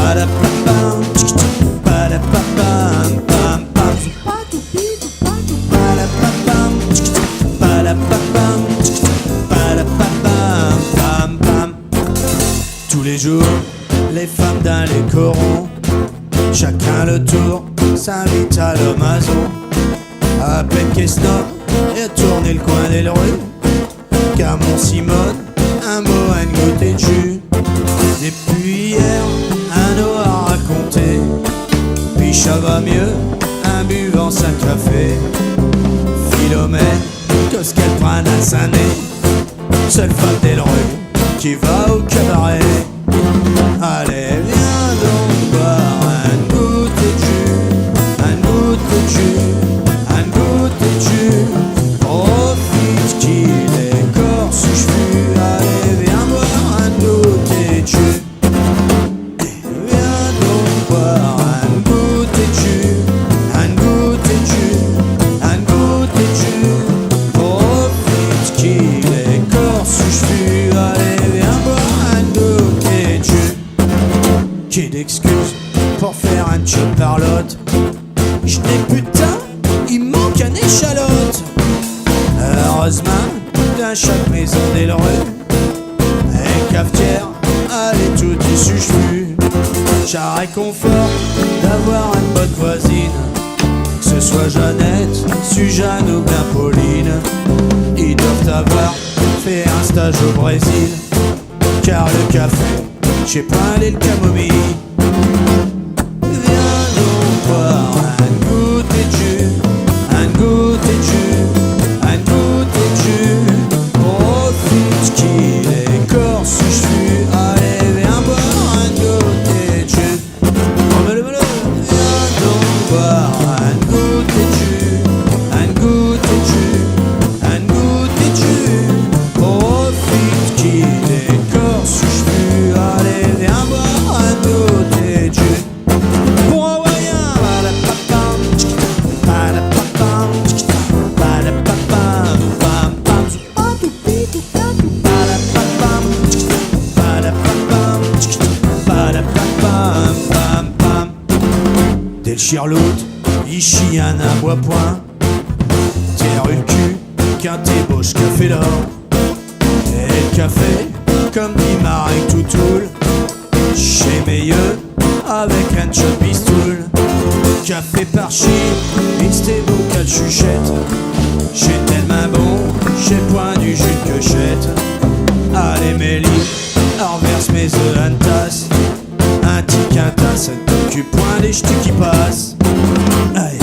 Padapapam, padapapam, pam pam. Padapapam, padapapam, padapapam, pam pam. Tous les jours, les femmes dans les corons, chacun le tour, s'invite à l'Amazon. À peine qu'est snob et tourner le coin des rues, car mon Simone, un mot à une goutte de jus. Depuis hier, un eau à raconter, puis ça va mieux, un buvant sa café. Philomène, qu'est-ce qu'elle prenne à Saint-Denis, seule femme des rues qui va au cabaret. Allez, viens donc boire un goûter de jus, un goûter de jus, un goûter de jus. Profite qu'il est corse chevelu. Allez, viens boire un goûter de jus. Viens donc boire un goûter de jus, un goûter de jus, un goûter de jus. Profite qu'il est corse chevelu. Allez, viens boire un goûter de jus. J'ai d'excuses pour faire un cheap parlotte. J'n'ai putain, il manque un échalote. Heureusement, dans chaque maison des rues, un cafetière, allez tout y suffit. J'ai réconfort d'avoir une bonne voisine, que ce soit Jeannette, Suzanne ou bien Pauline. Ils doivent avoir fait un stage au Brésil, car le café, j'ai pas allé le camomille. Viens donc boire un goûter de jus, un goûter de jus, un goûter de jus. Profite qu'il est corse chevelu. Allez, viens boire un goûter de jus. Viens donc boire un goûter de jus, un goûter de jus, un goûter de jus. Profite qu'il est corse chevelu. Allez, viens boire un goûter de jus. Pour envoyer un padapapam, padapapam, padapapam, pam pam. Padapapam, padapapam, padapapam, pam pam. Del Chirlout, ici un bois-point. Terre le cul, qu'un thébauche café d'or. Et le café, comme dit Marek Toutoul, chez Meilleux, avec un shot pistoule. Café par chi, mix tes bocal chuchette. J'ai tellement bon, j'ai point du jus de quechette. Allez Mélie, renverse mes œufs à une tasse. Un tic, un tasse, tu point des ch'tis qui passent. Aïe.